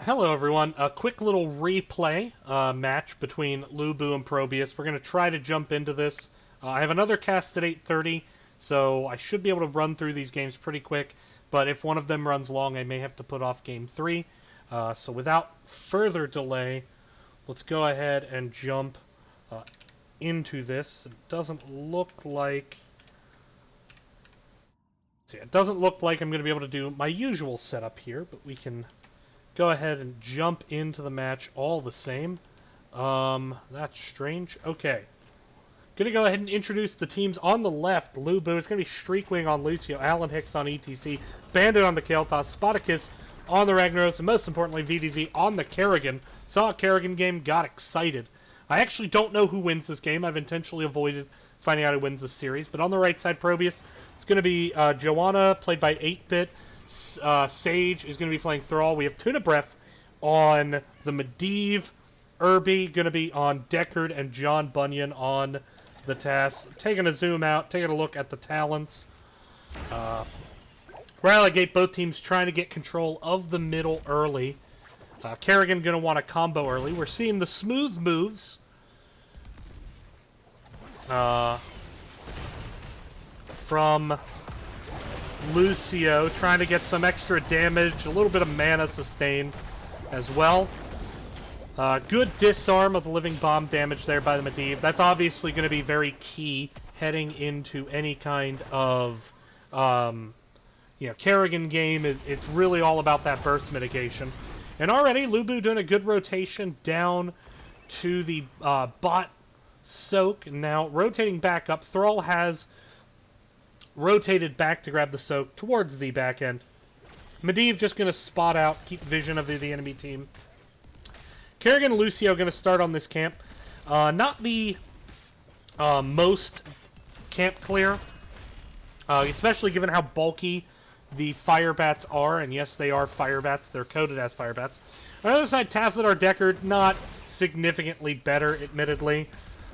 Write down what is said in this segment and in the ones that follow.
Hello, everyone. A quick little replay match between LuBu and ProBUs. We're going to try to jump into this. I have another cast at 8:30, so I should be able to run through these games pretty quick. But if one of them runs long, I may have to put off Game 3. So without further delay, let's go ahead and jump into this. It doesn't look like... I'm going to be able to do my usual setup here, but we can go ahead and jump into the match all the same. That's strange. Okay. Gonna go ahead and introduce the teams on the left. LuBu is gonna be Streakwing on Lucio, Alan Hicks on ETC, Bandit on the Kael'thas, Spartacus on the Ragnaros, and most importantly, VDZ on the Kerrigan. Saw a Kerrigan game, got excited. I actually don't know who wins this game. I've intentionally avoided finding out who wins this series. But on the right side, ProBUs, it's gonna be Joanna, played by 8-Bit. Sage is going to be playing Thrall. We have Tuna Breath on the Medivh. Irby going to be on Deckard, and John Bunyan on the TAS. Taking a zoom out, taking a look at the talents. Ralligate, both teams trying to get control of the middle early. Kerrigan going to want a combo early. We're seeing the smooth moves from Lucio, trying to get some extra damage, a little bit of mana sustain as well. Good disarm of the living bomb damage there by the Medivh. That's obviously going to be very key heading into any kind of Kerrigan game. It's really all about that burst mitigation. And already LuBu doing a good rotation down to the bot soak. Now rotating back up, Thrall has rotated back to grab the soak towards the back end. Medivh just going to spot out, keep vision of the enemy team. Kerrigan and Lucio going to start on this camp. Not the most camp clear, especially given how bulky the fire bats are. And yes, they are fire bats. They're coded as fire bats. On the other side, Tassadar Deckard, not significantly better, admittedly.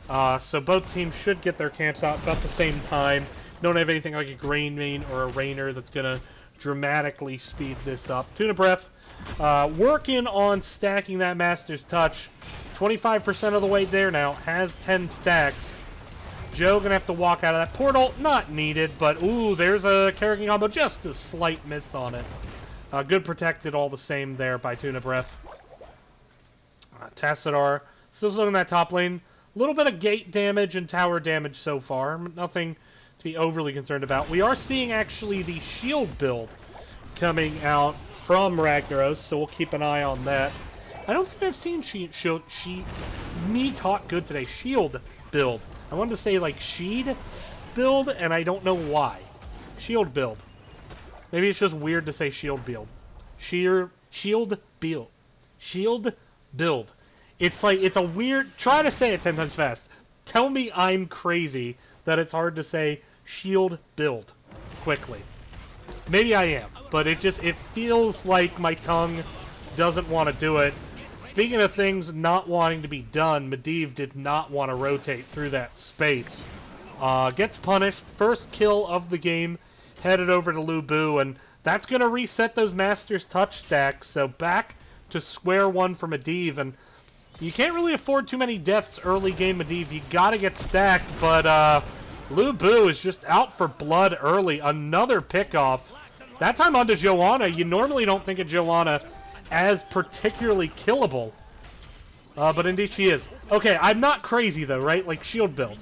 So both teams should get their camps out about the same time. Don't have anything like a Grain Main or a Rainer that's going to dramatically speed this up. Tuna Breath working on stacking that Master's Touch. 25% of the way there now. Has 10 stacks. Joe going to have to walk out of that portal. Not needed, but ooh, there's a Kerrigan combo. Just a slight miss on it. Good protected all the same there by Tuna Breath. Tassadar still looking at that top lane. A little bit of gate damage and tower damage so far. Nothing to be overly concerned about. We are seeing actually the shield build coming out from Ragnaros, so we'll keep an eye on that. I don't think I've seen me talk good today. Shield build. I wanted to say like Sheed build, and I don't know why. Shield build. Maybe it's just weird to say shield build. Shield build. Shield build. It's like, it's a weird... Try to say it 10 times fast. Tell me I'm crazy that it's hard to say shield build quickly. Maybe I am, but it feels like my tongue doesn't want to do it. Speaking of things not wanting to be done, Medivh did not want to rotate through that space. Gets punished. First kill of the game headed over to LuBu, and that's going to reset those Master's Touch stacks. So back to square one for Medivh, and you can't really afford too many deaths early game, Medivh. You gotta get stacked, but LuBu is just out for blood early. Another pickoff. That time onto Joanna. You normally don't think of Joanna as particularly killable. But indeed she is. Okay, I'm not crazy though, right? Like shield build.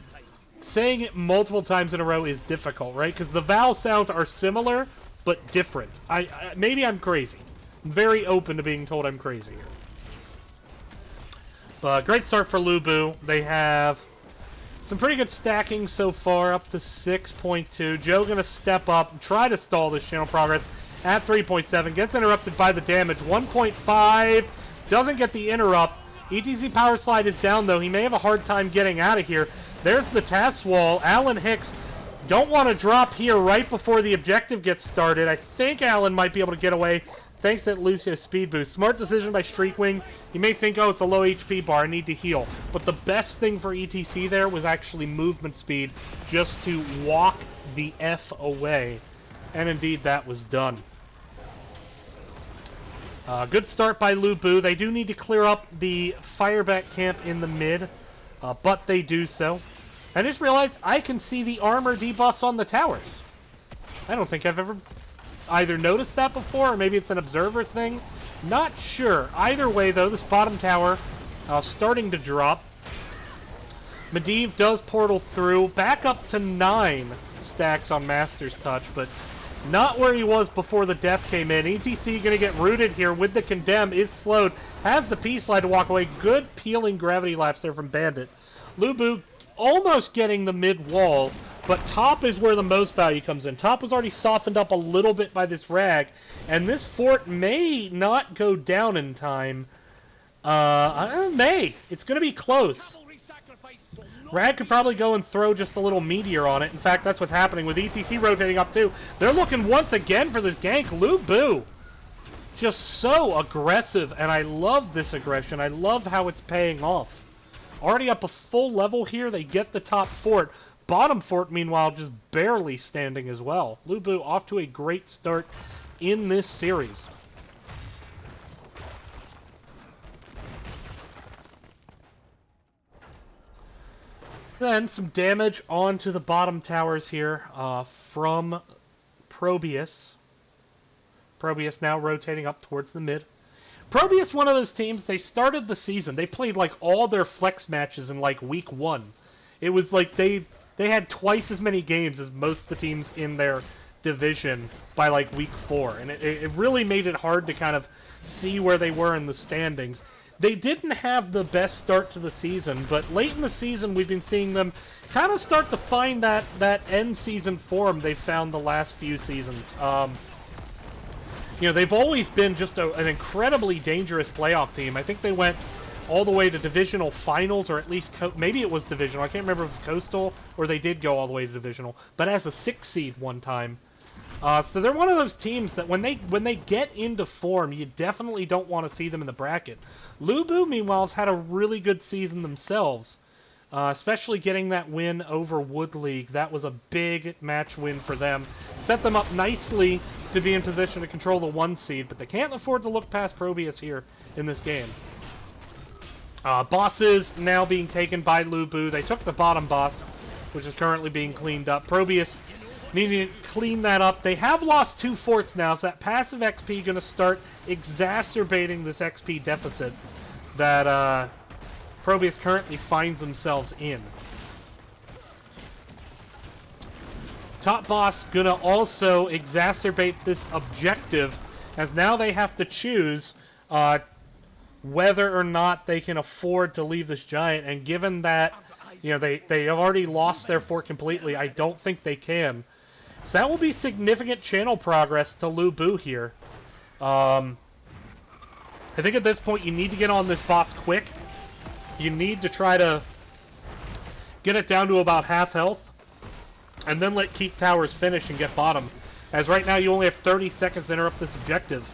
Saying it multiple times in a row is difficult, right? Because the vowel sounds are similar, but different. Maybe I'm crazy. I'm very open to being told I'm crazy here. But great start for LuBu. They have some pretty good stacking so far, up to 6.2. Joe going to step up and try to stall this channel progress at 3.7. Gets interrupted by the damage. 1.5. Doesn't get the interrupt. ETC power slide is down, though. He may have a hard time getting out of here. There's the TAS wall. Alan Hicks don't want to drop here right before the objective gets started. I think Alan might be able to get away thanks to that Lucio speed boost. Smart decision by Streakwing. You may think, oh, it's a low HP bar, I need to heal. But the best thing for ETC there was actually movement speed, just to walk the F away. And indeed, that was done. Good start by LuBu. They do need to clear up the fireback camp in the mid, but they do so. I just realized I can see the armor debuffs on the towers. I don't think I've ever either noticed that before, or maybe it's an observer thing. Not sure. Either way, though, this bottom tower starting to drop. Medivh does portal through, back up to 9 stacks on Master's Touch, but not where he was before the death came in. ETC going to get rooted here with the Condemn, is slowed, has the P-Slide to walk away. Good peeling gravity lapse there from Bandit. LuBu almost getting the mid-wall, but top is where the most value comes in. Top was already softened up a little bit by this Rag, and this fort may not go down in time. May. It's going to be close. Rag could probably go and throw just a little meteor on it. In fact, that's what's happening with ETC rotating up too. They're looking once again for this gank. LuBu, just so aggressive, and I love this aggression. I love how it's paying off. Already up a full level here. They get the top fort. Bottom fort, meanwhile, just barely standing as well. LuBu off to a great start in this series. Then some damage onto the bottom towers here from ProBUs. ProBUs now rotating up towards the mid. ProBUs, one of those teams, they started the season. They played like all their flex matches in like week 1. It was like they had twice as many games as most of the teams in their division by like week 4. And it really made it hard to kind of see where they were in the standings. They didn't have the best start to the season, but late in the season we've been seeing them kind of start to find that end season form they found the last few seasons. You know, they've always been just an incredibly dangerous playoff team. I think they went all the way to divisional finals, or at least maybe it was divisional. I can't remember if it was coastal or they did go all the way to divisional, but as a 6 seed one time. So they're one of those teams that when they get into form, you definitely don't want to see them in the bracket. LuBu, meanwhile, has had a really good season themselves, especially getting that win over Wood League. That was a big match win for them. Set them up nicely to be in position to control the 1 seed, but they can't afford to look past ProBUs here in this game. Bosses now being taken by LuBu. They took the bottom boss, which is currently being cleaned up. ProBUs needing to clean that up. They have lost 2 forts now, so that passive XP going to start exacerbating this XP deficit that ProBUs currently finds themselves in. Top boss going to also exacerbate this objective, as now they have to choose whether or not they can afford to leave this giant, and given that, you know, they have already lost their fort completely, I don't think they can. So that will be significant channel progress to LuBu here. I think at this point you need to get on this boss quick. You need to try to get it down to about half health, and then let Keep Towers finish and get bottom. As right now you only have 30 seconds to interrupt this objective.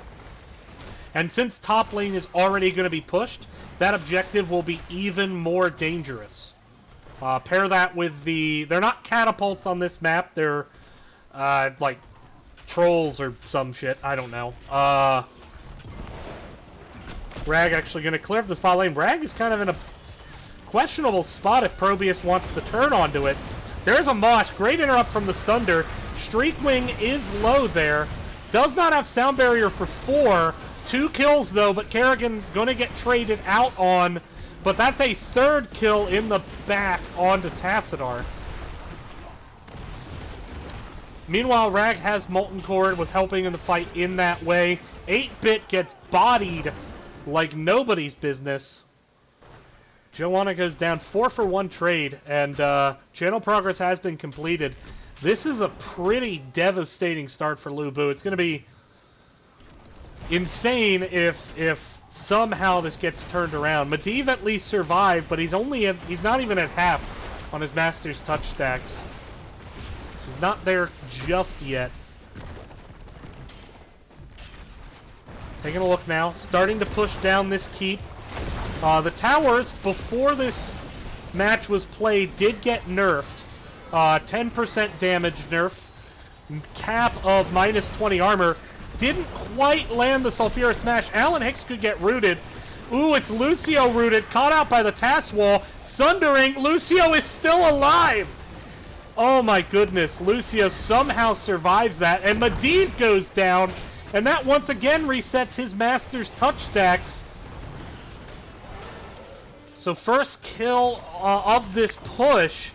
And since top lane is already going to be pushed, that objective will be even more dangerous. Pair that with they're not catapults on this map, they're like trolls or some shit, I don't know. Rag actually going to clear up the spot lane. Rag is kind of in a questionable spot if ProBUs wants to turn onto it. There's a Mosh, great interrupt from the Sunder. Streakwing is low there. Does not have Sound Barrier for 4. 2 kills though, but Kerrigan going to get traded out on. But that's a 3rd kill in the back onto Tassadar. Meanwhile, Rag has Molten Core, was helping in the fight in that way. 8-Bit gets bodied like nobody's business. Joanna goes down 4 for 1 trade, and channel progress has been completed. This is a pretty devastating start for LuBu. It's going to be insane if somehow this gets turned around. Medivh at least survived, but he's not even at half on his Master's Touch stacks. He's not there just yet. Taking a look now, starting to push down this keep. The towers, before this match was played, did get nerfed. 10% damage nerf. Cap of minus 20 armor. Didn't quite land the Sulfura Smash. Alan Hicks could get rooted. Ooh, it's Lucio rooted, caught out by the task wall. Sundering, Lucio is still alive! Oh my goodness, Lucio somehow survives that, and Medivh goes down, and that once again resets his Master's touch stacks. So first kill of this push.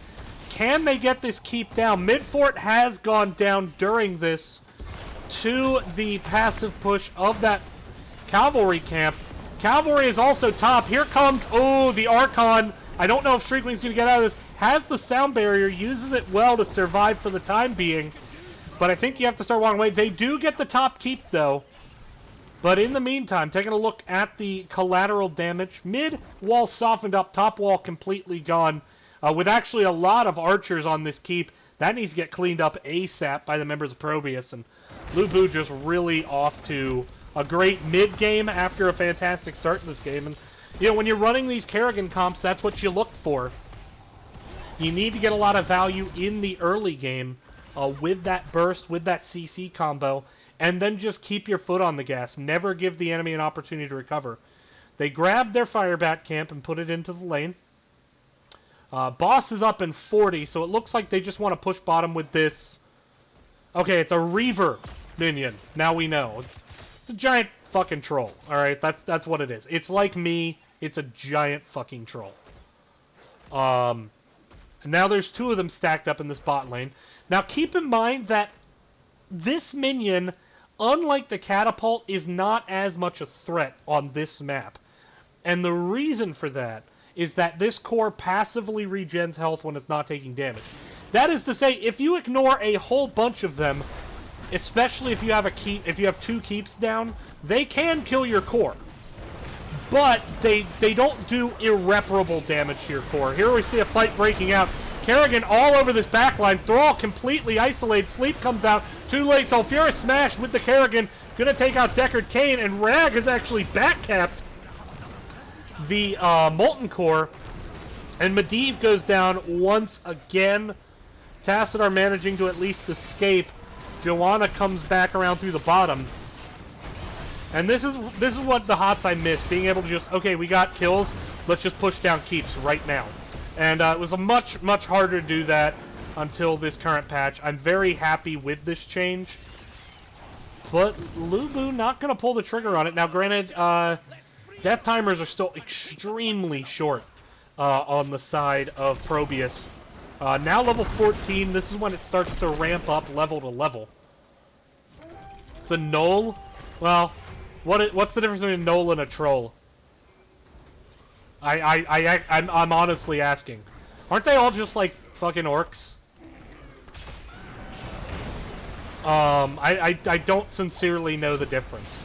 Can they get this keep down? Midfort has gone down during this to the passive push of that cavalry camp. Cavalry is also top. Here comes, oh, the Archon. I don't know if Shrinkwing's going to get out of this. Has the sound barrier, uses it well to survive for the time being. But I think you have to start walking away. They do get the top keep, though. But in the meantime, taking a look at the collateral damage. Mid wall softened up, top wall completely gone. With actually a lot of archers on this keep. That needs to get cleaned up ASAP by the members of ProBUs. And LuBu just really off to a great mid-game after a fantastic start in this game. And, you know, when you're running these Kerrigan comps, that's what you look for. You need to get a lot of value in the early game with that burst, with that CC combo, and then just keep your foot on the gas. Never give the enemy an opportunity to recover. They grabbed their Firebat camp and put it into the lane. Boss is up in 40, so it looks like they just want to push bottom with this. Okay, it's a Reaver minion. Now we know. It's a giant fucking troll. Alright, that's what it is. It's like me. It's a giant fucking troll. And now there's two of them stacked up in this bot lane. Now keep in mind that this minion, unlike the catapult, is not as much a threat on this map. And the reason for that is that this core passively regens health when it's not taking damage. That is to say, if you ignore a whole bunch of them, especially if you have two keeps down, they can kill your core. But they don't do irreparable damage to your core. Here we see a fight breaking out. Kerrigan all over this backline. Thrall completely isolated. Sleep comes out. Too late. Sulfura Smash with the Kerrigan. Gonna take out Deckard Cain, and Rag has actually backcapped the Molten Core. And Medivh goes down once again. Tassadar managing to at least escape. Joanna comes back around through the bottom. And this is what the HOTS I missed. Being able to just, okay, we got kills. Let's just push down keeps right now. And it was a much harder to do that until this current patch. I'm very happy with this change. But LuBu not going to pull the trigger on it. Now, granted, death timers are still extremely short on the side of ProBUs. Now level 14, this is when it starts to ramp up level to level. It's a Knoll? Well, what's the difference between a Knoll and a Troll? I'm honestly asking. Aren't they all just like fucking orcs? I don't sincerely know the difference.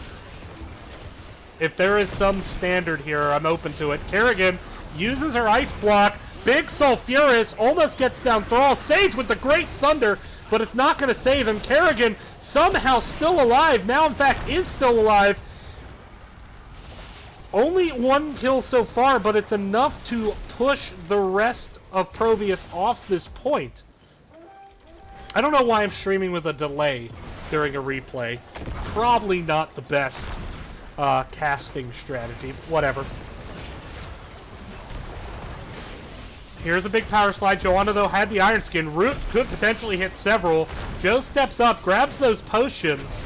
If there is some standard here, I'm open to it. Kerrigan uses her ice block. Big Sulfuris almost gets down Thrall. Sage with the great Sunder, but it's not going to save him. Kerrigan somehow still alive. Now, in fact, is still alive. Only one kill so far, but it's enough to push the rest of ProBUs off this point. I don't know why I'm streaming with a delay during a replay. Probably not the best casting strategy. Whatever. Here's a big power slide. Joanna, though, had the Iron Skin. Root could potentially hit several. Joe steps up, grabs those potions.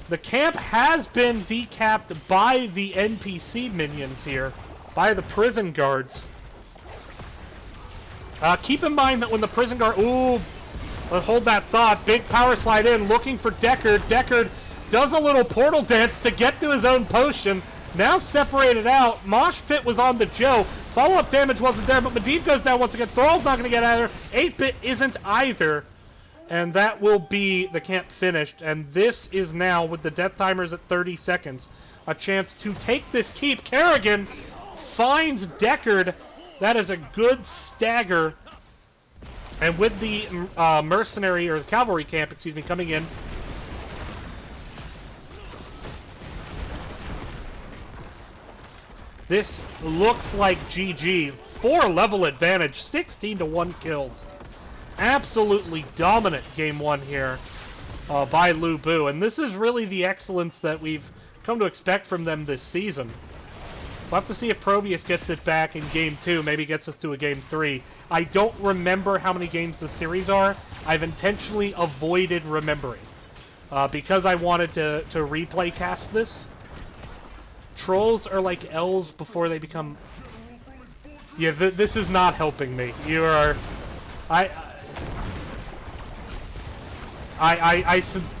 The camp has been decapped by the NPC minions here, by the prison guards. Keep in mind that when the prison guard... Ooh, hold that thought. Big power slide in, looking for Deckard. Deckard does a little portal dance to get to his own potion. Now separated out. Mosh Pit was on the Joe. Follow-up damage wasn't there, but Medivh goes down once again. Thrall's not going to get out of there. 8-Bit isn't either. And that will be the camp finished. And this is now, with the death timers at 30 seconds, a chance to take this keep. Kerrigan finds Deckard. That is a good stagger. And with the mercenary, or the cavalry camp, excuse me, coming in, this looks like GG. 4 level advantage, 16 to 1 kills. Absolutely dominant game 1 here. by LuBu, and this is really the excellence that we've come to expect from them this season. We'll have to see if ProBUs gets it back in Game 2, maybe gets us to a Game 3. I don't remember how many games the series are. I've intentionally avoided remembering. Because I wanted to replay cast this. Trolls are like elves before they become... Yeah, this is not helping me. You are...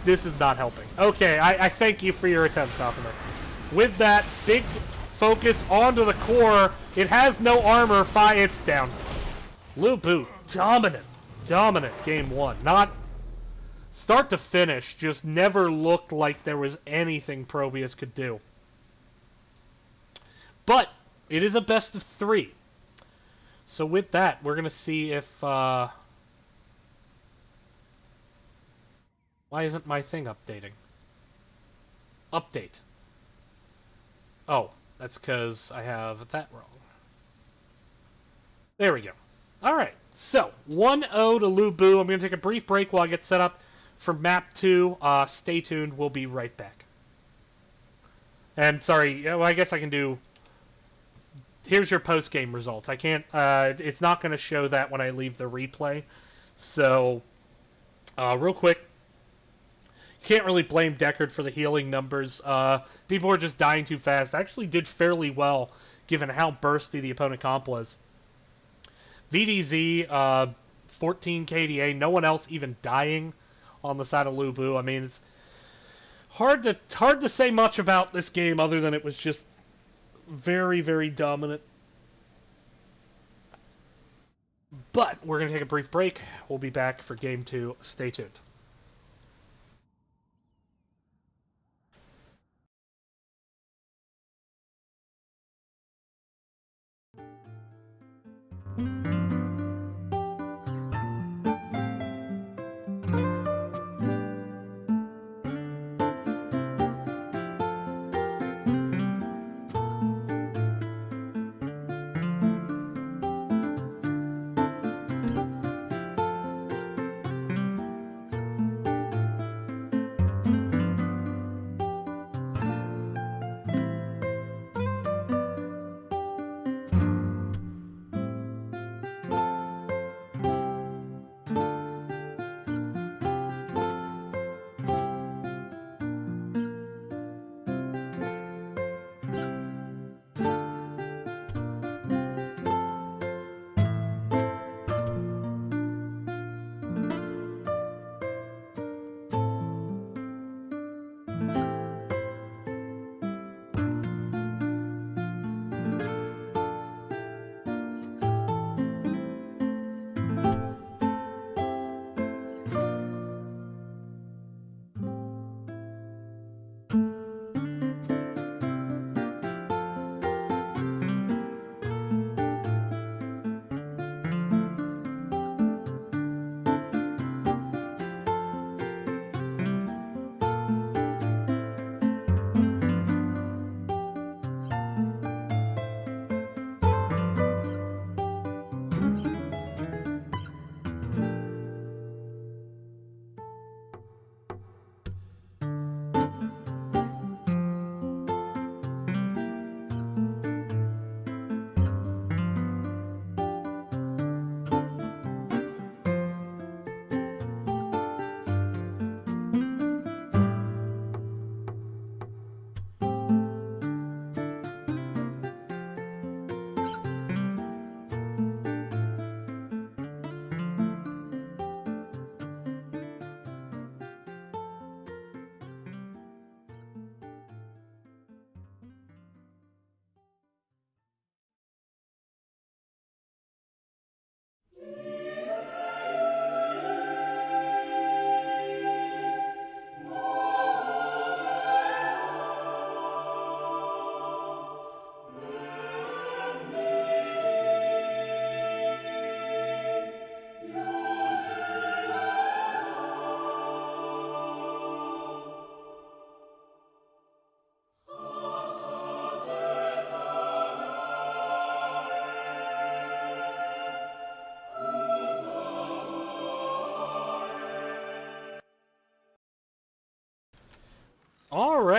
this is not helping. Okay, I thank you for your attempt, Falconer. With that, big focus onto the core. It has no armor. It's down. LuBu, dominant. Dominant game 1. Not... Start to finish, just never looked like there was anything ProBUs could do. But, it is a best of 3. So with that, we're going to see if... Why isn't my thing updating? Update. Oh, that's because I have that wrong. There we go. Alright, so 1-0 to LuBu. I'm going to take a brief break while I get set up for map 2. Stay tuned. We'll be right back. And sorry, well, I guess I can do... Here's your post-game results. I can't... it's not going to show that when I leave the replay. So, real quick. Can't really blame Deckard for the healing numbers. People were just dying too fast. Actually did fairly well, given how bursty the opponent comp was. VDZ, 14 KDA. No one else even dying on the side of LuBu. I mean, it's hard to say much about this game other than it was just very, very dominant. But we're going to take a brief break. We'll be back for Game 2. Stay tuned.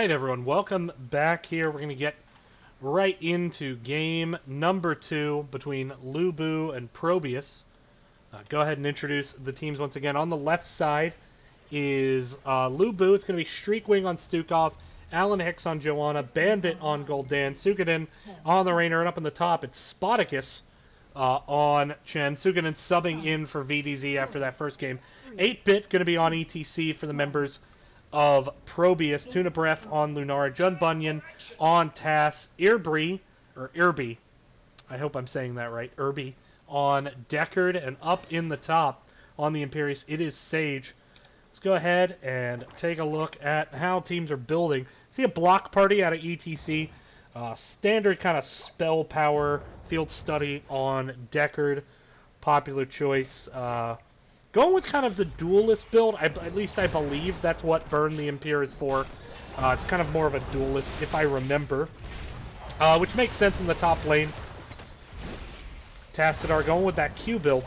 Alright everyone, welcome back here. We're going to get right into game number 2 between LuBu and ProBUs. Go ahead and introduce the teams once again. On the left side is LuBu. It's going to be Streakwing on Stukov, Alan Hicks on Joanna, Bandit on Gul'dan, Suikoden on the Rainer, and up in the top it's Spoticus on Chen. Suikoden subbing in for VDZ after that first game. 8-Bit going to be on ETC for the members of ProBUs, Tuna Breath on Lunara, Jun Bunyan on Tass, Irby, I hope I'm saying that right, Irby on Deckard, and up in the top on the Imperius, it is Sage. Let's go ahead and take a look at how teams are building. See a block party out of ETC, standard kind of spell power, field study on Deckard, popular choice. Going with kind of the duelist build, at least I believe that's what Burn the Imper is for. It's kind of more of a duelist, if I remember. Which makes sense in the top lane. Tassadar going with that Q build.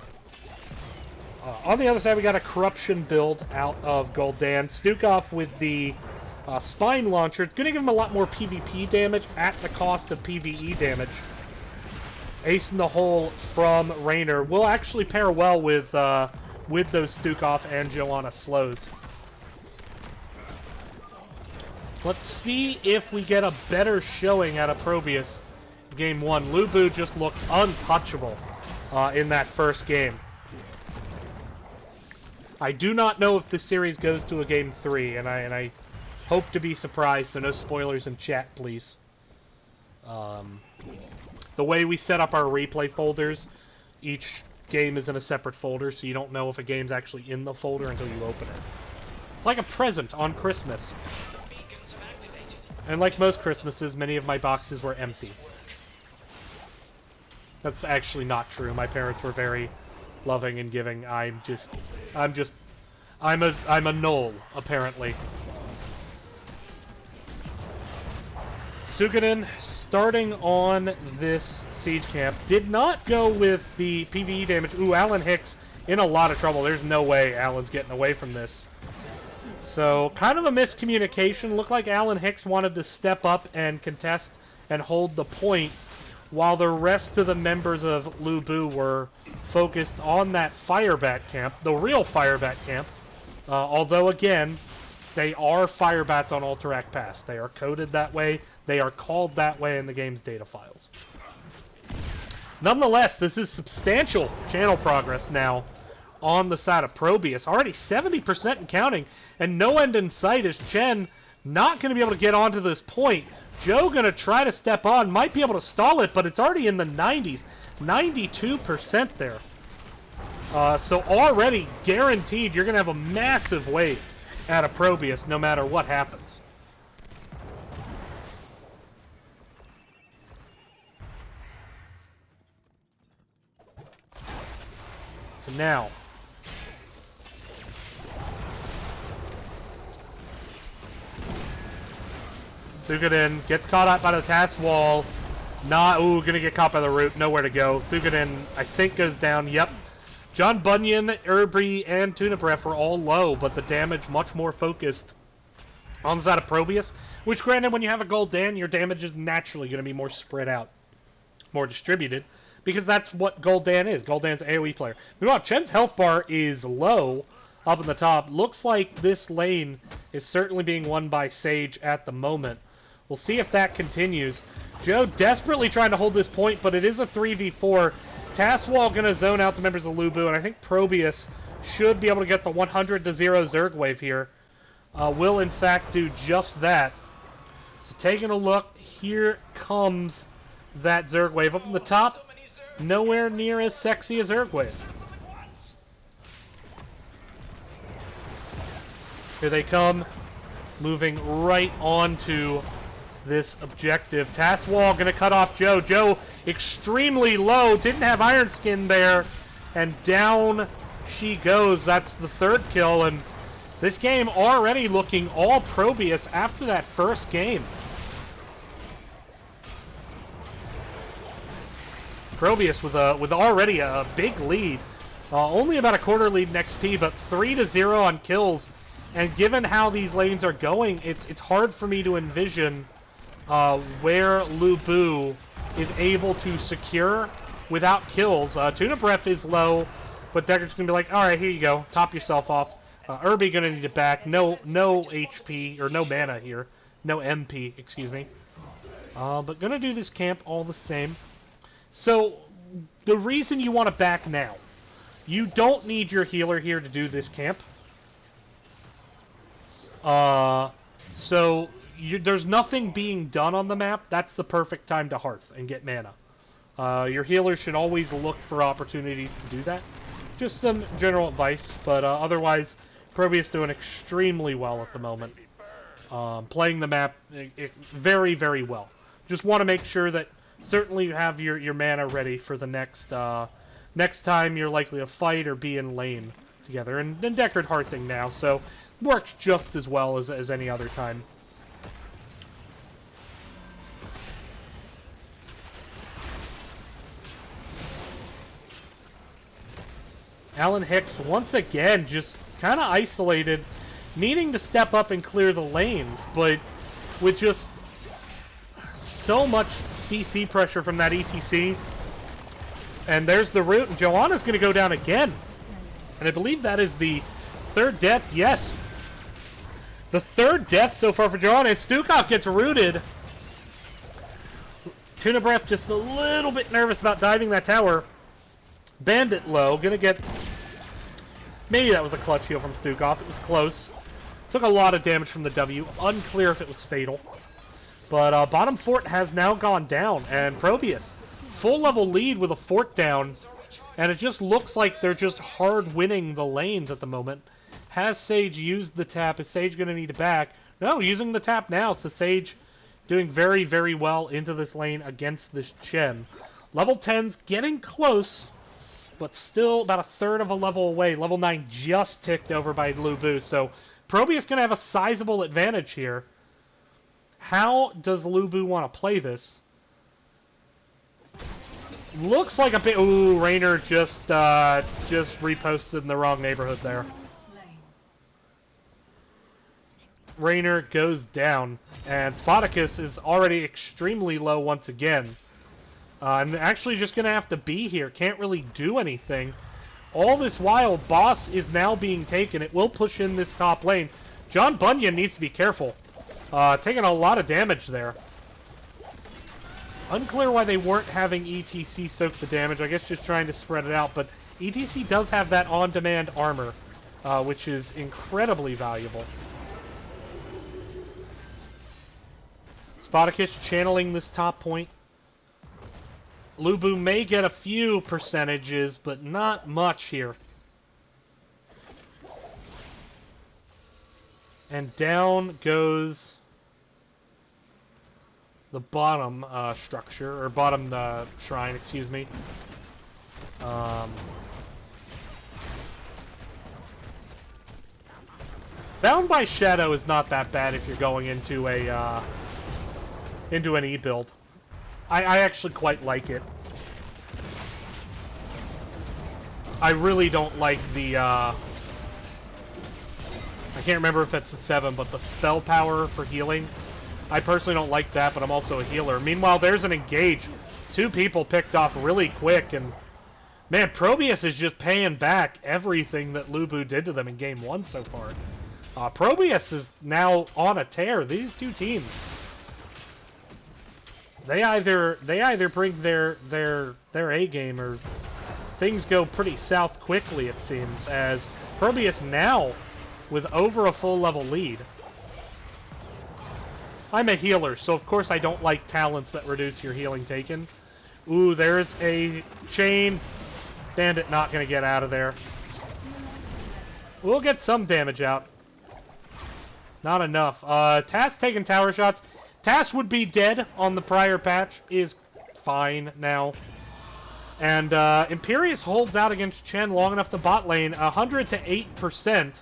On the other side, we got a Corruption build out of Gul'dan. Stukov with the Spine Launcher. It's going to give him a lot more PvP damage at the cost of PvE damage. Ace in the hole from Rainer will actually pair well with those Stukov and Joanna slows. Let's see if we get a better showing out of ProBUs game 1. LuBu just looked untouchable in that first game. I do not know if this series goes to a game 3, and I hope to be surprised, so no spoilers in chat, please. The way we set up our replay folders, each game is in a separate folder, so you don't know if a game's actually in the folder until you open it. It's like a present on Christmas. And like most Christmases, many of my boxes were empty. That's actually not true. My parents were very loving and giving. I'm a knoll, apparently. Suikoden starting on this siege camp did not go with the PvE damage. Ooh, Alan Hicks in a lot of trouble. There's no way Alan's getting away from this. So, kind of a miscommunication. Looked like Alan Hicks wanted to step up and contest and hold the point, while the rest of the members of LuBu were focused on that Firebat camp, the real Firebat camp. Although, again, they are Firebats on Alterac Pass. They are coded that way. They are called that way in the game's data files. Nonetheless, this is substantial channel progress now on the side of ProBUs. Already 70% and counting, and no end in sight as Chen not going to be able to get onto this point. Joe going to try to step on, might be able to stall it, but it's already in the 90s. 92% there. So already guaranteed you're going to have a massive wave out of ProBUs no matter what happens. So now, Suikoden gets caught up by the Tass wall. Gonna get caught by the root. Nowhere to go. Suikoden, I think, goes down. Yep. Jun Bunyan, Irby, and Tuna Breath were all low, but the damage much more focused on the side of ProBUs. Which, granted, when you have a Gul'dan, your damage is naturally going to be more spread out, more distributed, because that's what Gul'dan is. Gul'dan's AoE player. Meanwhile, Chen's health bar is low up in the top. Looks like this lane is certainly being won by Sage at the moment. We'll see if that continues. Joe desperately trying to hold this point, but it is a 3v4. Tasswall going to zone out the members of LuBu, and I think ProBUs should be able to get the 100-0 Zerg wave here. Will, in fact, do just that. So taking a look, here comes that Zerg wave. Up in the top, nowhere near as sexy as Zerg wave. Here they come, moving right onto this objective. Tasswall going to cut off Joe. Joe extremely low, didn't have Iron Skin there, and down she goes. That's the third kill, and this game already looking all ProBUs after that first game. ProBUs with already a big lead. Only about a quarter lead in XP, but 3-0 on kills And given how these lanes are going, it's hard for me to envision where LuBu is able to secure without kills. Tuna Breath is low, but Deckard's going to be like, alright, here you go. Top yourself off. Irby going to need it back. No HP, or no mana here. No MP, excuse me. But going to do this camp all the same. So, the reason you want to back now. You don't need your healer here to do this camp. There's nothing being done on the map. That's the perfect time to Hearth and get mana. Your healer should always look for opportunities to do that. Just some general advice, but otherwise, ProBUs doing extremely well at the moment. Playing the map very, very well. Just want to make sure that certainly you have your mana ready for the next time you're likely to fight or be in lane together. And Deckard Hearthing now, so works just as well as any other time. Alan Hicks, once again, just kind of isolated, needing to step up and clear the lanes, but with just so much CC pressure from that ETC. And there's the root, and Joanna's going to go down again. And I believe that is the third death, yes. The third death so far for Joanna, and Stukov gets rooted. Tuna Breath just a little bit nervous about diving that tower. Bandit low, gonna get... Maybe that was a clutch heal from Stukov. It was close. Took a lot of damage from the W. Unclear if it was fatal. But bottom fort has now gone down, and ProBUs, full level lead with a fort down, and it just looks like they're just hard winning the lanes at the moment. Has Sage used the tap? Is Sage gonna need it back? No, using the tap now, so Sage doing very, very well into this lane against this Chen. Level 10's getting close, but still about a third of a level away. Level 9 just ticked over by LuBu, so ProBUs going to have a sizable advantage here. How does LuBu want to play this? Looks like a bit... Ooh, Raynor just reposted in the wrong neighborhood there. Raynor goes down, and Spartacus is already extremely low once again. I'm actually just going to have to be here. Can't really do anything. All this while, boss is now being taken. It will push in this top lane. John Bunyan needs to be careful. Taking a lot of damage there. Unclear why they weren't having ETC soak the damage. I guess just trying to spread it out. But ETC does have that on-demand armor, which is incredibly valuable. Spartacus channeling this top point. LuBu may get a few percentages, but not much here. And down goes the bottom structure, or bottom shrine, excuse me. Bound by Shadow is not that bad if you're going into a into an E build. I actually quite like it. I really don't like the, I can't remember if it's at 7, but the spell power for healing. I personally don't like that, but I'm also a healer. Meanwhile, there's an engage. 2 people picked off really quick, and man, ProBUs is just paying back everything that LuBu did to them in Game 1 so far. ProBUs is now on a tear. These two teams... They either bring their A game, or things go pretty south quickly, it seems, as ProBUs now with over a full level lead. I'm a healer, so of course I don't like talents that reduce your healing taken. Ooh, there's a chain. Bandit not gonna get out of there. We'll get some damage out. Not enough. Tass taking tower shots. Tass would be dead on the prior patch, is fine now. And Imperius holds out against Chen long enough to bot lane, 100 to 8%.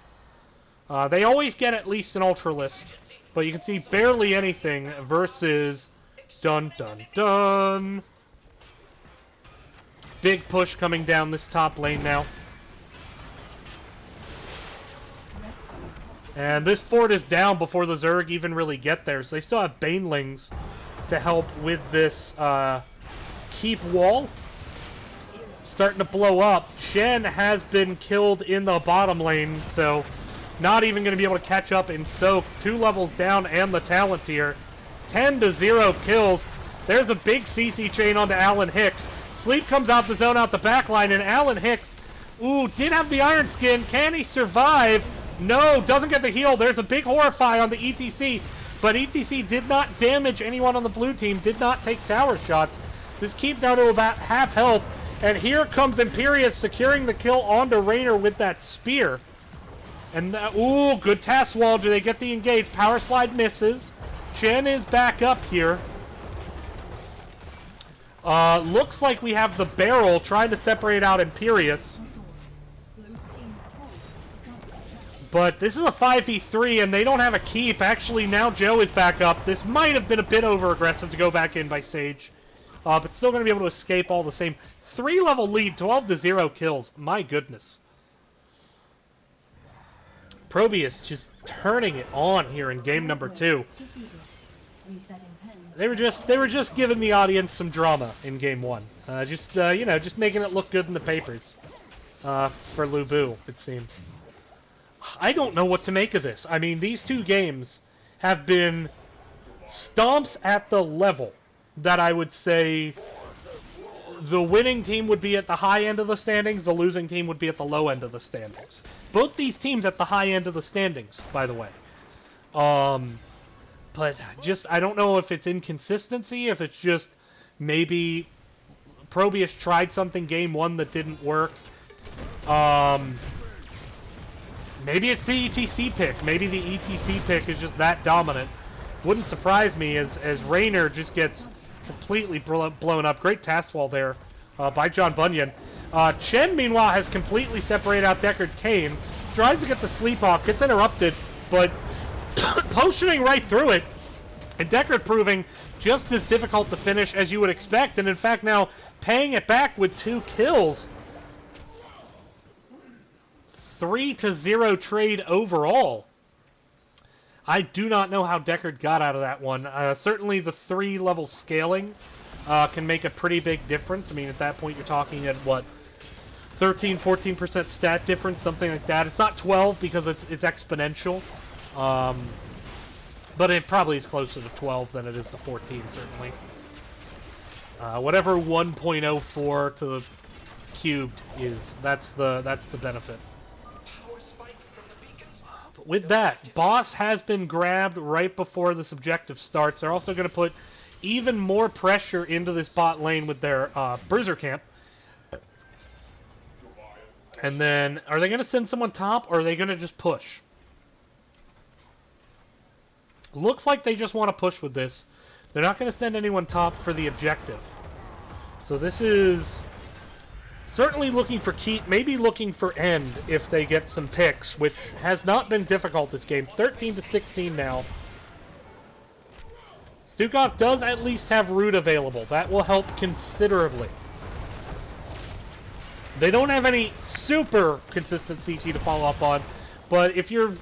They always get at least an Ultralist, but you can see barely anything versus dun dun dun. Big push coming down this top lane now. And this fort is down before the Zerg even really get there. So they still have Banelings to help with this keep wall. Starting to blow up. Shen has been killed in the bottom lane, so not even going to be able to catch up in Soak. 2 levels down and the talent tier. 10-0 kills. There's a big CC chain onto Alan Hicks. Sleep comes out the zone, out the back line, and Alan Hicks, ooh, did have the Iron Skin. Can he survive? No, doesn't get the heal. There's a big Horrify on the ETC, but ETC did not damage anyone on the blue team, did not take tower shots. This keep down to about half health. And here comes Imperius securing the kill onto Raynor with that spear. And, ooh, good task wall. Do they get the engage? Power slide misses. Chen is back up here. Looks like we have the barrel trying to separate out Imperius. But this is a 5v3, and they don't have a keep. Actually, now Joe is back up. This might have been a bit over-aggressive to go back in by Sage. But still going to be able to escape all the same. 3-level lead, 12-0 kills. My goodness. ProBUs just turning it on here in game number 2. They were just giving the audience some drama in game 1. Just making it look good in the papers. For LuBu, it seems. I don't know what to make of this. I mean, these 2 games have been stomps at the level that I would say the winning team would be at the high end of the standings, the losing team would be at the low end of the standings. Both these teams at the high end of the standings, by the way. But just, I don't know if it's inconsistency, if it's just maybe ProBUs tried something game 1 that didn't work. Maybe it's the ETC pick. Maybe the ETC pick is just that dominant. Wouldn't surprise me as Raynor just gets completely blown up. Great task wall there by John Bunyan. Chen, meanwhile, has completely separated out Deckard Cain. Tries to get the sleep off. Gets interrupted, but potioning right through it. And Deckard proving just as difficult to finish as you would expect. And in fact, now paying it back with 2 kills. 3-0 trade overall. I do not know how Deckard got out of that one. Certainly the 3-level scaling can make a pretty big difference. I mean, at that point, you're talking at, what, 13, 14% stat difference, something like that. It's not 12 because it's exponential. But it probably is closer to 12 than it is to 14, certainly. Whatever 1.04 to the cubed is, that's the benefit. With that, Boss has been grabbed right before this objective starts. They're also going to put even more pressure into this bot lane with their Bruiser Camp. And then, are they going to send someone top, or are they going to just push? Looks like they just want to push with this. They're not going to send anyone top for the objective. So this is certainly looking for keep, maybe looking for end if they get some picks, which has not been difficult this game. 13-16 now. Stukov does at least have root available. That will help considerably. They don't have any super consistent CC to follow up on, but if you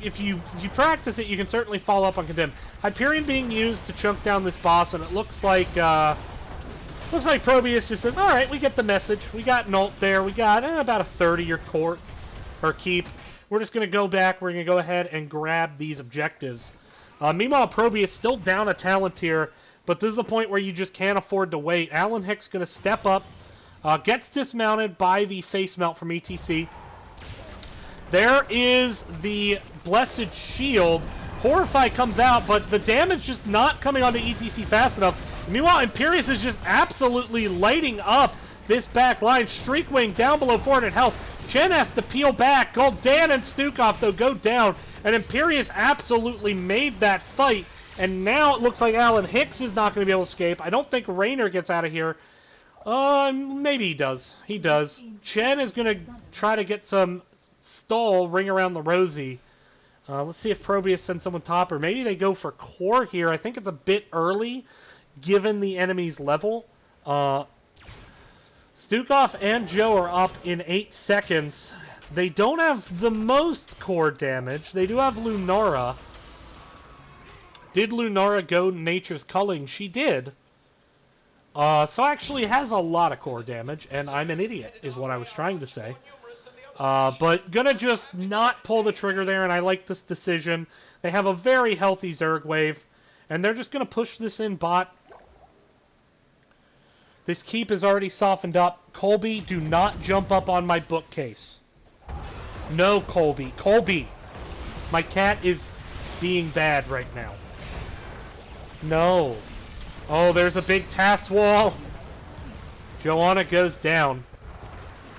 practice it, you can certainly follow up on Condemn. Hyperion being used to chunk down this boss, and it looks like ProBUs just says, all right, we get the message. We got an ult there. We got about a third of your court or keep. We're just going to go back. We're going to go ahead and grab these objectives. Meanwhile, ProBUs still down a talent tier, but this is the point where you just can't afford to wait. Alan Hicks going to step up, gets dismounted by the face melt from ETC. There is the Blessed Shield. Horrify comes out, but the damage just not coming onto ETC fast enough. Meanwhile, Imperius is just absolutely lighting up this back line. Streakwing down below 400 health. Chen has to peel back. Gul'dan and Stukov, though, go down. And Imperius absolutely made that fight. And now it looks like Alan Hicks is not going to be able to escape. I don't think Raynor gets out of here. Maybe he does. He does. Chen is going to try to get some stall, ring around the rosy. Let's see if ProBUs sends someone top, or maybe they go for core here. I think it's a bit early, given the enemy's level. Stukov and Joe are up in 8 seconds. They don't have the most core damage. They do have Lunara. Did Lunara go Nature's Culling? She did. So actually has a lot of core damage, and I'm an idiot, is what I was trying to say. But gonna just not pull the trigger there, and I like this decision. They have a very healthy Zerg wave, and they're just gonna push this in bot. This keep is already softened up. Colby, do not jump up on my bookcase. No, Colby. Colby! My cat is being bad right now. No. Oh, there's a big task wall. Joanna goes down.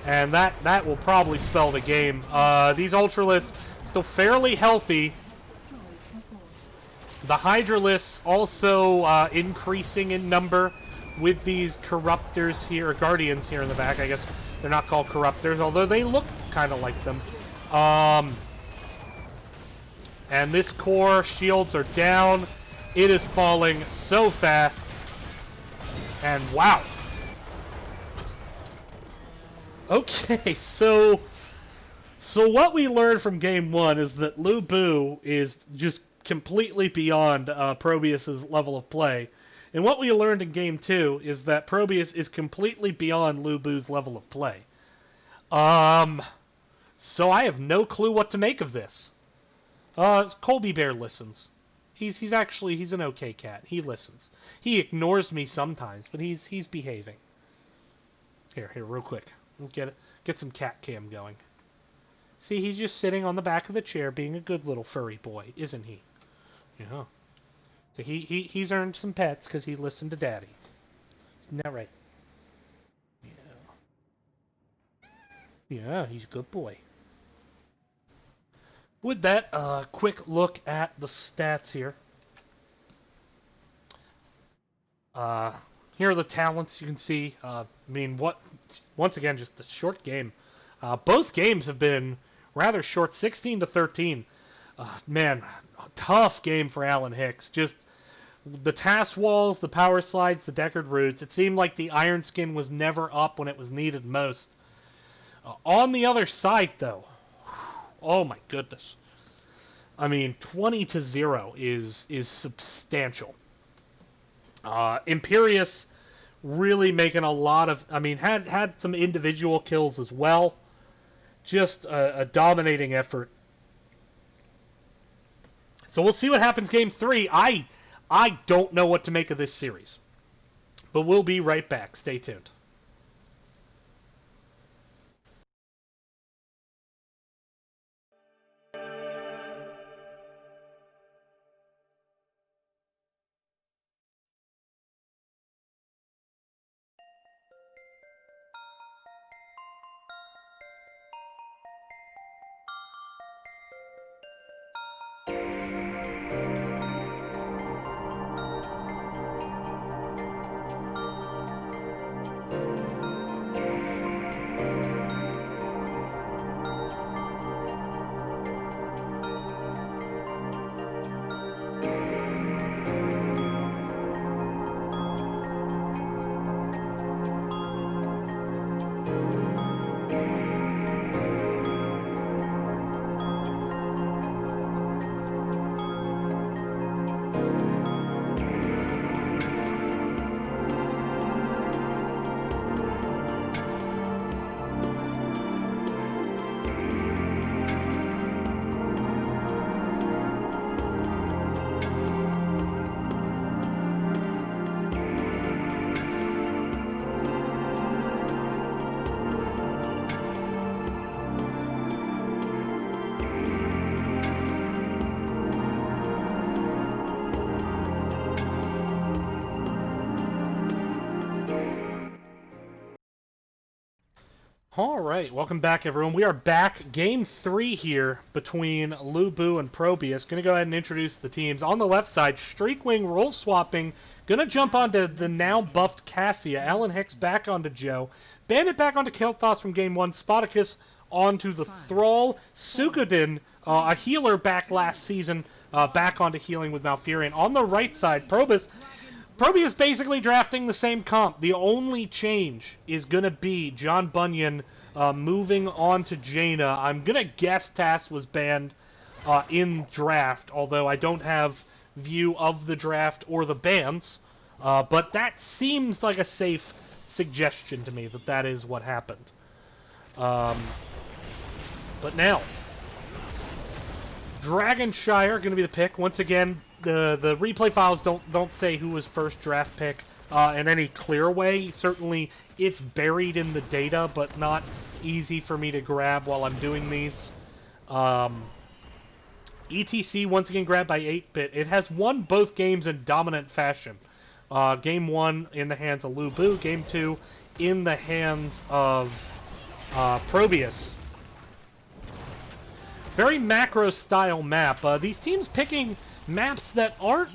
And that will probably spell the game. These Ultralists still fairly healthy. The Hydralists also increasing in number with these Corruptors here, or Guardians here in the back. I guess they're not called Corruptors, although they look kind of like them. And this core, shields are down. It is falling so fast. And wow. Okay, so what we learned from game one is that LuBu is just completely beyond ProBUs' level of play. And what we learned in game two is that ProBUs is completely beyond LuBu's level of play. So I have no clue what to make of this. Colby Bear listens. He's an okay cat. He listens. He ignores me sometimes, but he's behaving. Here, real quick. Get some cat cam going. See, he's just sitting on the back of the chair being a good little furry boy, isn't he? Yeah. So he's earned some pets because he listened to Daddy. Isn't that right? Yeah. Yeah, he's a good boy. With that, quick look at the stats here. Here are the talents you can see. Once again, just a short game. Both games have been rather short, 16 to 13. Man, tough game for Alan Hicks. Just the task walls, the power slides, the Deckard roots. It seemed like the Iron Skin was never up when it was needed most. On the other side, though, oh my goodness. I mean, 20 to 0 is substantial. Imperius really making a lot of... I mean, had some individual kills as well. Just a dominating effort. So we'll see what happens game 3. I don't know what to make of this series. But we'll be right back. Stay tuned. Alright, welcome back everyone. We are back. Game 3 here between LuBu and ProBUs. Gonna go ahead and introduce the teams. On the left side, Streakwing role swapping. Gonna jump onto the now buffed Cassia. Alan Hicks back onto Joe. Bandit back onto Kel'Thas from game 1. Spartacus onto the Thrall. Suikoden, a healer back last season, back onto healing with Malfurion. On the right side, ProBUs ProBUs is basically drafting the same comp. The only change is going to be John Bunyan moving on to Jaina. I'm going to guess Tass was banned in draft, although I don't have view of the draft or the bans. But that seems like a safe suggestion to me that that is what happened. But now, Dragonshire going to be the pick. Once again, the replay files don't say who was first draft pick in any clear way. Certainly, it's buried in the data, but not easy for me to grab while I'm doing these. ETC once again grabbed by 8-Bit. It has won both games in dominant fashion. Game 1 in the hands of LuBu. Game 2 in the hands of ProBUs. Very macro-style map. These teams picking maps that aren't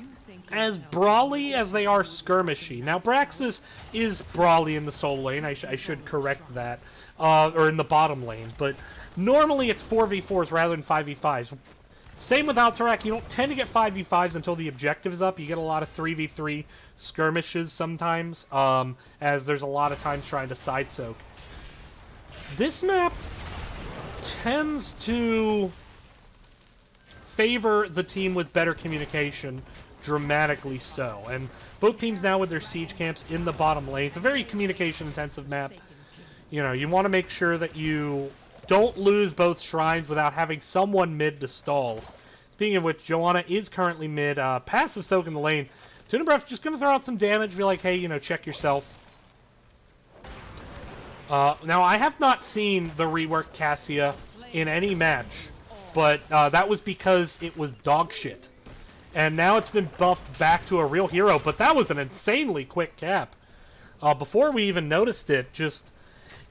as brawly as they are skirmishy. Now, Braxis is brawly in the solo lane. I should correct that. Or in the bottom lane. But normally it's 4v4s rather than 5v5s. Same with Alterac. You don't tend to get 5v5s until the objective is up. You get a lot of 3v3 skirmishes sometimes, as there's a lot of times trying to side soak. This map tends to favor the team with better communication, dramatically so. And both teams now with their siege camps in the bottom lane. It's a very communication-intensive map. You know, you want to make sure that you don't lose both shrines without having someone mid to stall. Speaking of which, Joanna is currently mid. Passive soak in the lane. Tunabreath's just going to throw out some damage, be like, hey, you know, check yourself. Now, I have not seen the reworked Cassia in any match, but that was because it was dog shit. And now it's been buffed back to a real hero, but that was an insanely quick cap. Before we even noticed it, just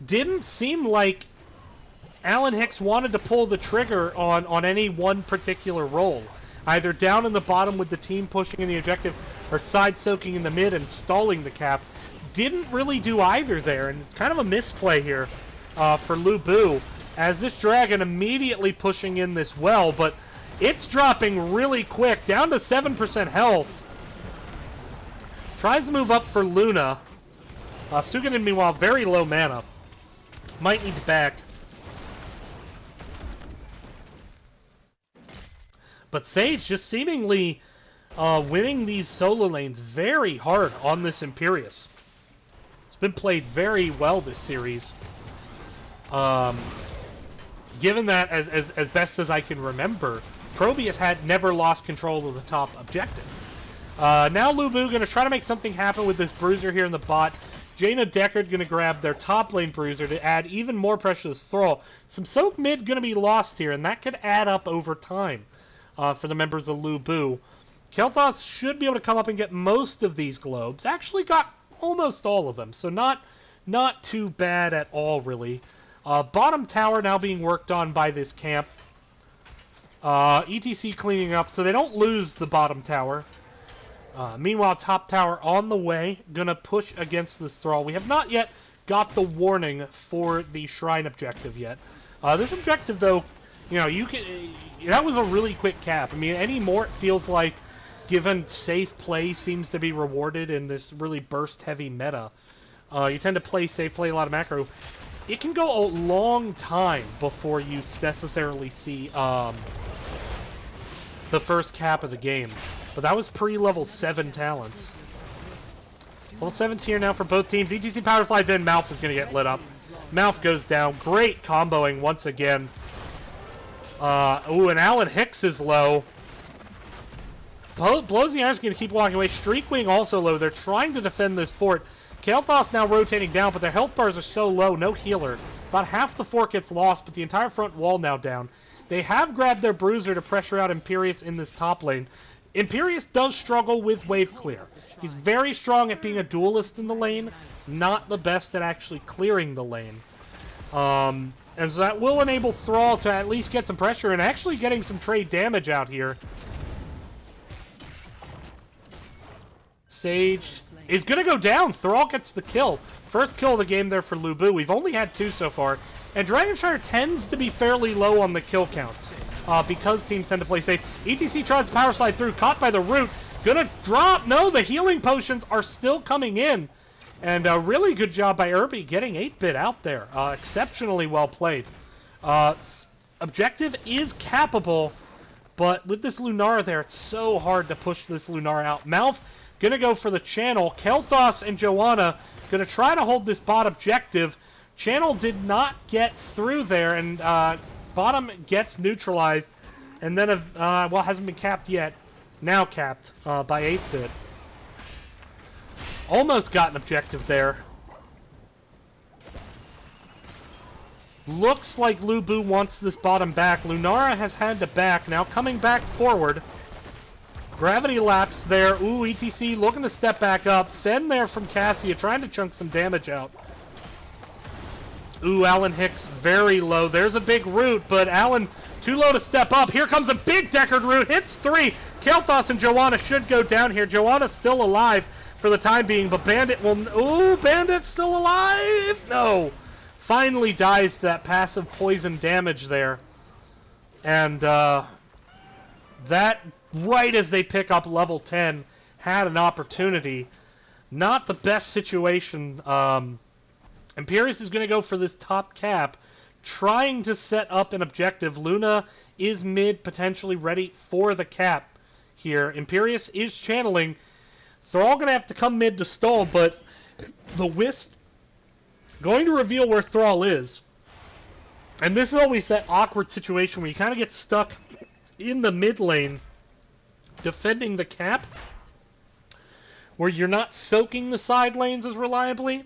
didn't seem like Alan Hicks wanted to pull the trigger on any one particular role. Either down in the bottom with the team pushing in the objective, or side soaking in the mid and stalling the cap. Didn't really do either there, and it's kind of a misplay here for LuBu, as this dragon immediately pushing in this well, but it's dropping really quick, down to 7% health. Tries to move up for Luna. Suganin, meanwhile, very low mana. Might need to back. But Sage just seemingly winning these solo lanes very hard on this Imperius. It's been played very well this series. Given that, as best as I can remember, ProBUs had never lost control of the top objective. Now LuBu going to try to make something happen with this Bruiser here in the bot. Jaina Deckard going to grab their top lane Bruiser to add even more pressure to this Thrall. Some soak mid going to be lost here, and that could add up over time for the members of LuBu. Kel'Thas should be able to come up and get most of these globes. Actually got almost all of them, so not too bad at all, really. Bottom tower now being worked on by this camp. ETC cleaning up, so they don't lose the bottom tower. Meanwhile, top tower on the way, gonna push against this Thrall. We have not yet got the warning for the shrine objective yet. This objective, though, you know, you can. That was a really quick cap. I mean, any more it feels like, given safe play seems to be rewarded in this really burst-heavy meta. You tend to play safe, play a lot of macro. It can go a long time before you necessarily see the first cap of the game. But that was pre-level 7 talents. Level 7's here now for both teams. ETC power slides in. Mouth is going to get lit up. Mouth goes down. Great comboing once again. Ooh, and Alan Hicks is low. Blows the Iron's going to keep walking away. Streakwing also low. They're trying to defend this fort. Kel'Thas now rotating down, but their health bars are so low. No healer. About half the fort gets lost, but the entire front wall now down. They have grabbed their Bruiser to pressure out Imperius in this top lane. Imperius does struggle with wave clear. He's very strong at being a duelist in the lane, not the best at actually clearing the lane. And so that will enable Thrall to at least get some pressure and actually getting some trade damage out here. Sage is going to go down. Thrall gets the kill. First kill of the game there for LuBu. We've only had 2 so far. And Dragonshire tends to be fairly low on the kill counts because teams tend to play safe. ETC tries to power slide through, caught by the root. Gonna drop. No, the healing potions are still coming in. And a really good job by Irby getting 8-bit out there. Exceptionally well played. Objective is cappable, but with this Lunara there, it's so hard to push this Lunara out. Malf gonna go for the channel. Kel'Thas and Joanna gonna try to hold this bot objective. Channel did not get through there, and bottom gets neutralized. And then, well, hasn't been capped yet. Now capped by 8-bit. Almost got an objective there. Looks like LuBu wants this bottom back. Lunara has had to back. Now coming back forward. Gravity lapse there. Ooh, ETC looking to step back up. Fen there from Cassia trying to chunk some damage out. Ooh, Alan Hicks very low. There's a big root, but Alan too low to step up. Here comes a big Deckard root. Hits 3. Kel'Thas and Joanna should go down here. Joanna's still alive for the time being, but Bandit will... Ooh, Bandit's still alive! No! Finally dies to that passive poison damage there. And, that, right as they pick up level 10, had an opportunity. Not the best situation. Imperius is going to go for this top cap, trying to set up an objective. Luna is mid, potentially ready for the cap here. Imperius is channeling. They're all going to have to come mid to stall, but the Wisp going to reveal where Thrall is. And this is always that awkward situation where you kind of get stuck in the mid lane defending the cap, where you're not soaking the side lanes as reliably,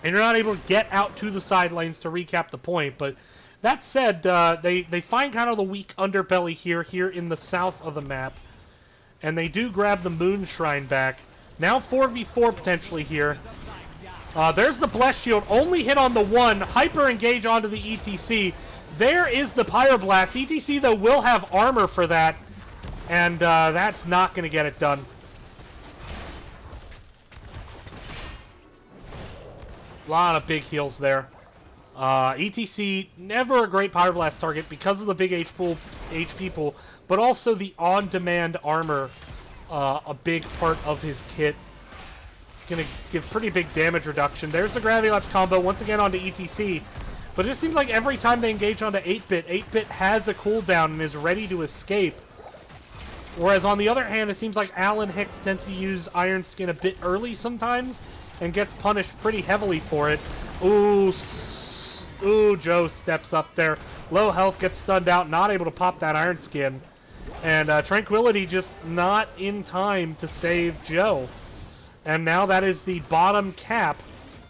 and you're not able to get out to the side lanes to recap the point. But that said, they find kind of the weak underbelly here in the south of the map. And they do grab the Moon Shrine back. Now 4v4 potentially here. There's the Bless Shield. Only hit on the one. Hyper engage onto the ETC. There is the Pyroblast. ETC, though, will have armor for that. And that's not going to get it done. A lot of big heals there. ETC, never a great Pyroblast target because of the big HP pool, but also the on-demand armor, a big part of his kit. It's going to give pretty big damage reduction. There's the Gravity Lapse combo, once again onto ETC. But it just seems like every time they engage onto 8-bit, 8-bit has a cooldown and is ready to escape. Whereas on the other hand, it seems like Alan Hicks tends to use Iron Skin a bit early sometimes, and gets punished pretty heavily for it. Ooh, Joe steps up there. Low health, gets stunned out, not able to pop that Iron Skin. And Tranquility just not in time to save Joe. And now that is the bottom cap.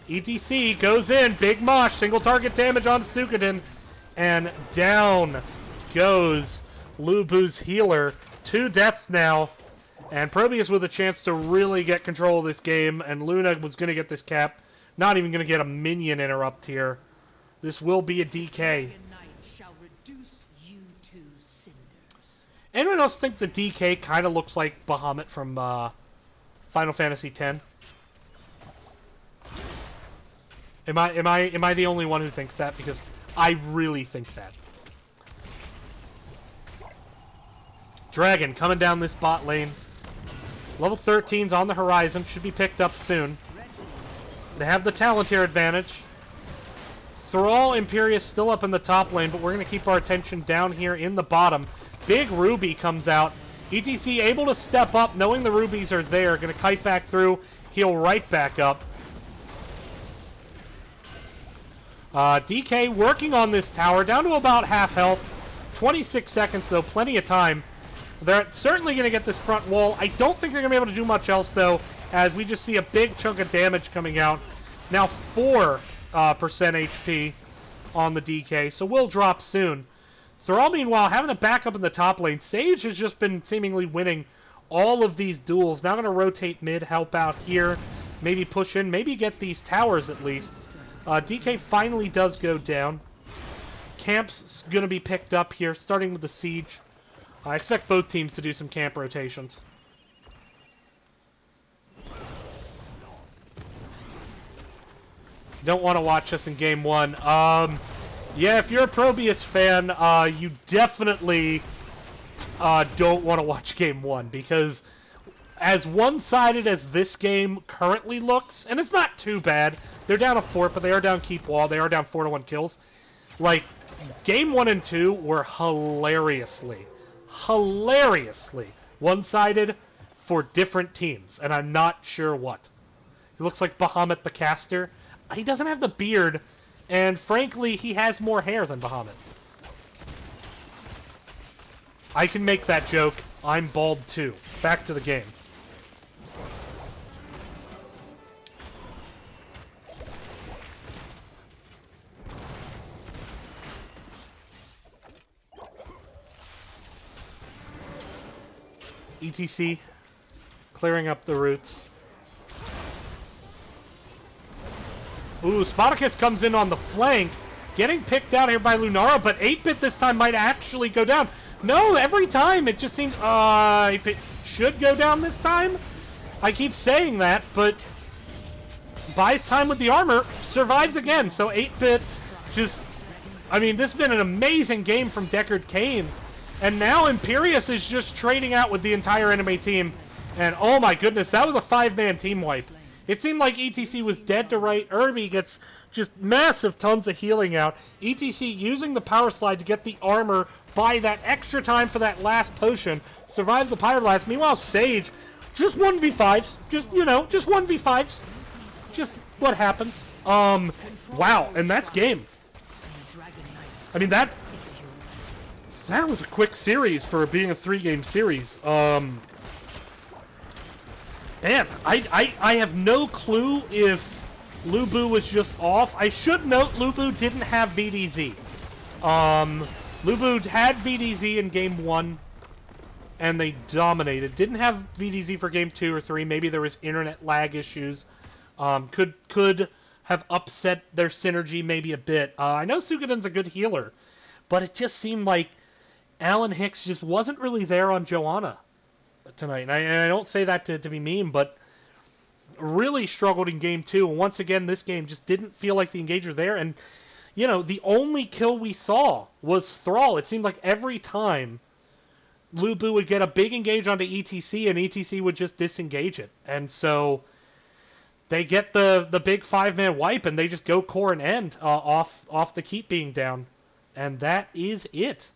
ETC goes in, big mosh, single target damage on Suikoden. And down goes LuBu's healer. 2 deaths now. And ProBUs with a chance to really get control of this game, and Luna was going to get this cap. Not even going to get a minion interrupt here. This will be a DK. Anyone else think the DK kind of looks like Bahamut from Final Fantasy X? Am I the only one who thinks that? Because I really think that. Dragon coming down this bot lane. Level 13's on the horizon, should be picked up soon. They have the Palantir advantage. Thrall Imperius still up in the top lane, but we're going to keep our attention down here in the bottom. Big Ruby comes out. ETC able to step up, knowing the Rubies are there. Going to kite back through, heal right back up. DK working on this tower, down to about half health. 26 seconds though, plenty of time. They're certainly going to get this front wall. I don't think they're going to be able to do much else, though, as we just see a big chunk of damage coming out. Now 4% HP on the DK, so we'll drop soon. Thrall, meanwhile, having a backup in the top lane. Sage has just been seemingly winning all of these duels. Now going to rotate mid, help out here, maybe push in, maybe get these towers at least. DK finally does go down. Camp's going to be picked up here, starting with the Siege. I expect both teams to do some camp rotations. Don't want to watch us in Game 1. Yeah, if you're a ProBUs fan, you definitely don't want to watch Game 1, because as one-sided as this game currently looks, and it's not too bad. They're down a fort, but they are down keep wall. They are down 4-1 kills. Like, game 1 and 2 were hilariously one-sided for different teams, and I'm not sure what. He looks like Bahamut the Caster. He doesn't have the beard, and frankly, he has more hair than Bahamut. I can make that joke. I'm bald too. Back to the game. ETC, clearing up the roots. Ooh, Spartacus comes in on the flank, getting picked out here by Lunara, but 8-Bit this time might actually go down. No, every time it just seems, 8-Bit should go down this time? I keep saying that, but buys time with the armor, survives again, so 8-Bit just, I mean, this has been an amazing game from Deckard Cain. And now Imperius is just trading out with the entire enemy team. And oh my goodness, that was a 5-man team wipe. It seemed like ETC was dead to right. Irby gets just massive tons of healing out. ETC using the power slide to get the armor, buy that extra time for that last potion. Survives the pyroblast. Meanwhile, Sage, just 1v5s. Just, you know, just 1v5s. Just what happens. Wow, and that's game. I mean, that was a quick series for being a 3-game series. Man, I have no clue if LuBu was just off. I should note LuBu didn't have VDZ. LuBu had VDZ in game 1, and they dominated. Didn't have VDZ for game 2 or 3. Maybe there was internet lag issues. Could have upset their synergy maybe a bit. I know Suikoden's a good healer, but it just seemed like Alan Hicks just wasn't really there on Joanna tonight. And I don't say that to be mean, but really struggled in game 2. And once again, this game just didn't feel like the engager there. And, you know, the only kill we saw was Thrall. It seemed like every time LuBu would get a big engage onto ETC, and ETC would just disengage it. And so they get the big 5-man wipe, and they just go core and end off the keep being down. And that is it.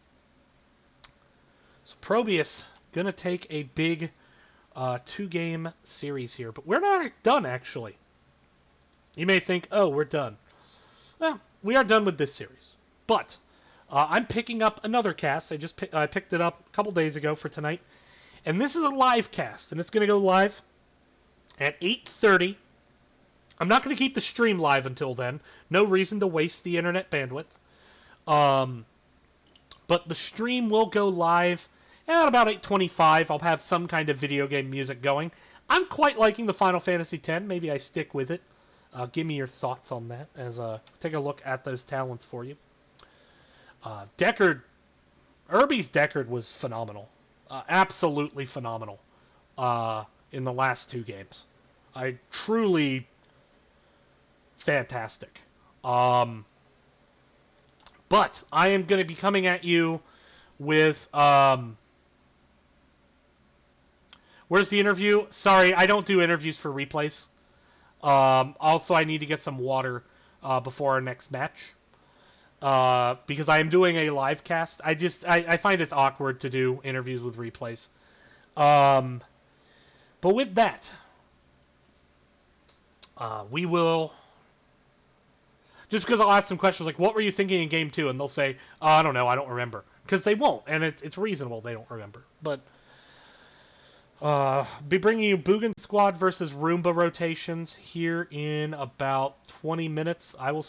So ProBUs going to take a big 2-game series here. But we're not done, actually. You may think, oh, we're done. Well, we are done with this series. But I'm picking up another cast. I picked it up a couple days ago for tonight. And this is a live cast. And it's going to go live at 8:30. I'm not going to keep the stream live until then. No reason to waste the internet bandwidth. But the stream will go live at about 8:25. I'll have some kind of video game music going. I'm quite liking the Final Fantasy X. Maybe I stick with it. Give me your thoughts on that as take a look at those talents for you. Irby's Deckard was phenomenal. Absolutely phenomenal in the last 2 games. Truly fantastic. But I am going to be coming at you with, where's the interview? Sorry, I don't do interviews for replays. Also, I need to get some water before our next match. Because I am doing a live cast. I find it's awkward to do interviews with replays. But with that, we will... Just because I'll ask them questions like, what were you thinking in Game 2? And they'll say, I don't know, I don't remember. Because they won't, and it's reasonable they don't remember. But, be bringing you Bugin Squad versus Roomba rotations here in about 20 minutes. I will